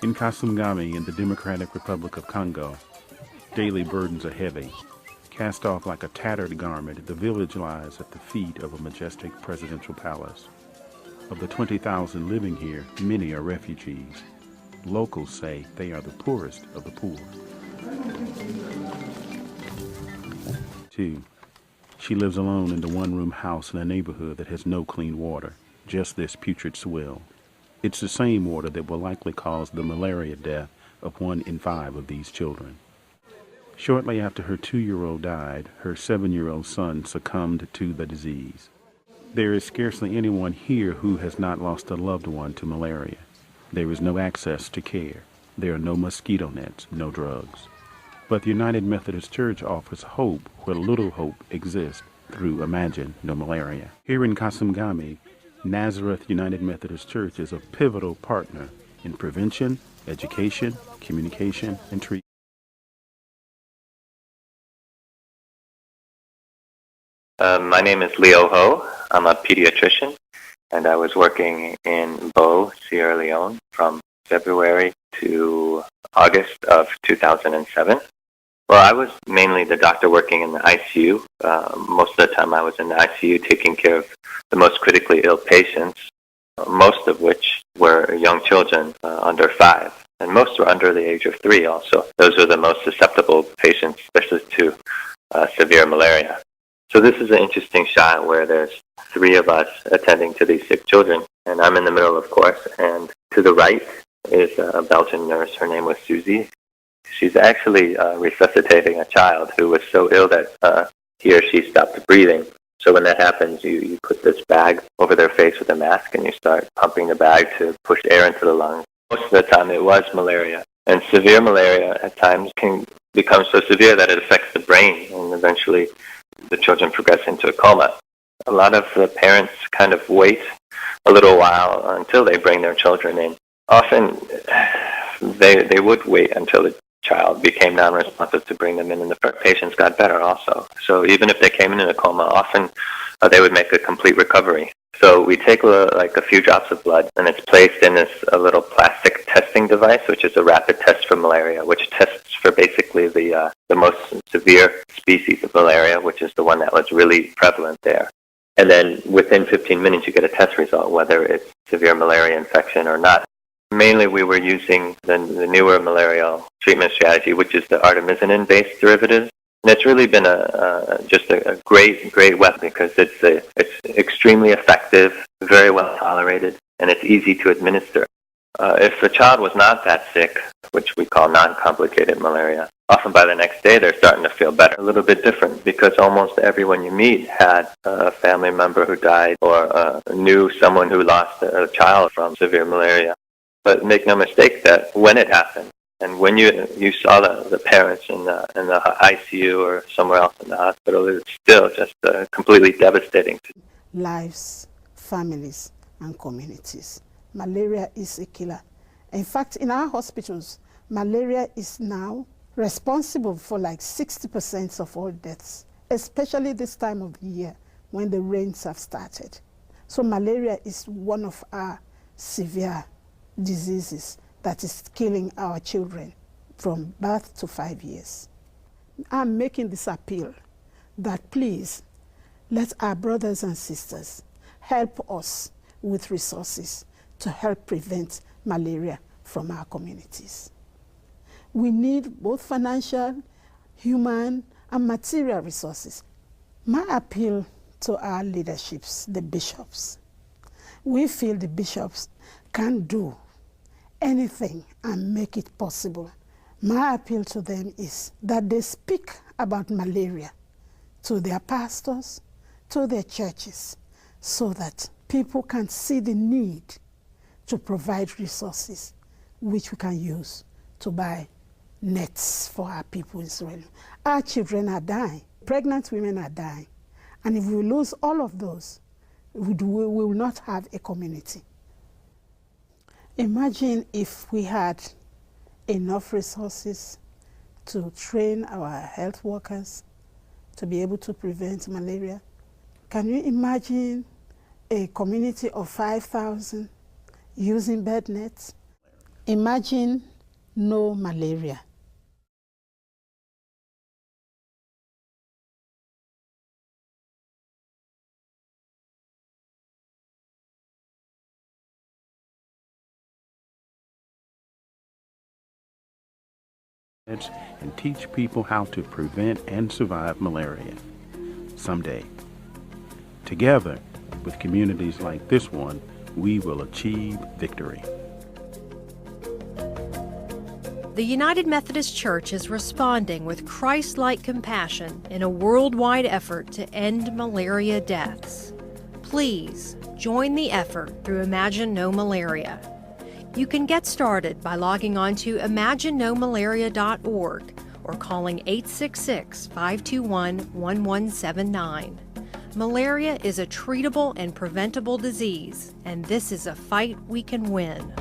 In Kasumgami, in the Democratic Republic of Congo, daily burdens are heavy. Cast off like a tattered garment, the village lies at the feet of a majestic presidential palace. Of the 20,000 living here, many are refugees. Locals say they are the poorest of the poor. 2. She lives alone in the one-room house in a neighborhood that has no clean water, just this putrid swill. It's the same water that will likely cause the malaria death of 1 in 5 of these children. Shortly after her 2-year-old died, her 7-year-old son succumbed to the disease. There is scarcely anyone here who has not lost a loved one to malaria. There is no access to care. There are no mosquito nets, no drugs. But the United Methodist Church offers hope where little hope exists through Imagine No Malaria. Here in Kasumgami, Nazareth United Methodist Church is a pivotal partner in prevention, education, communication, and treatment. My name is Leo Ho. I'm a pediatrician, and I was working in Bo, Sierra Leone from February to August of 2007. Well, I was mainly the doctor working in the ICU. Most of the time I was in the ICU taking care of the most critically ill patients, most of which were young children under 5. And most were under the age of 3 also. Those are the most susceptible patients, especially to severe malaria. So this is an interesting shot where there's 3 of us attending to these sick children. And I'm in the middle, of course. And to the right is a Belgian nurse. Her name was Susie. She's actually resuscitating a child who was so ill that he or she stopped breathing. So when that happens, you put this bag over their face with a mask and you start pumping the bag to push air into the lungs. Most of the time it was malaria. And severe malaria at times can become so severe that it affects the brain, and eventually the children progress into a coma. A lot of the parents kind of wait a little while until they bring their children in. Often they would wait until the child became non-responsive to bring them in, and the patients got better also. So even if they came in a coma, often they would make a complete recovery. So we take like a few drops of blood, and it's placed in this little plastic testing device, which is a rapid test for malaria, which tests for basically the most severe species of malaria, which is the one that was really prevalent there. And then within 15 minutes, you get a test result, whether it's severe malaria infection or not. Mainly, we were using the newer malarial treatment strategy, which is the artemisinin-based derivative. And it's really been just a great weapon because it's extremely effective, very well tolerated, and it's easy to administer. If the child was not that sick, which we call non-complicated malaria, often by the next day they're starting to feel better. A little bit different because almost everyone you meet had a family member who died or knew someone who lost a child from severe malaria. But make no mistake that when it happened, and when you saw the parents in the ICU or somewhere else in the hospital, it's still just completely devastating. Lives, families, and communities. Malaria is a killer. In fact, in our hospitals, malaria is now responsible for like 60% of all deaths, especially this time of the year when the rains have started. So malaria is one of our severe diseases that is killing our children from birth to 5 years. I'm making this appeal that please let our brothers and sisters help us with resources to help prevent malaria from our communities. We need both financial, human, and material resources. My appeal to our leaderships, the bishops, we feel the bishops can do anything and make it possible. My appeal to them is that they speak about malaria to their pastors, to their churches, so that people can see the need to provide resources which we can use to buy nets for our people in Israel. Our children are dying, pregnant women are dying, and if we lose all of those, we will not have a community. Imagine if we had enough resources to train our health workers to be able to prevent malaria, Can you imagine a community of 5,000 using bed nets? Imagine no malaria. And teach people how to prevent and survive malaria someday. Together, with communities like this one, we will achieve victory. The United Methodist Church is responding with Christ-like compassion in a worldwide effort to end malaria deaths. Please join the effort through Imagine No Malaria. You can get started by logging on to imaginenomalaria.org or calling 866-521-1179. Malaria is a treatable and preventable disease, and this is a fight we can win.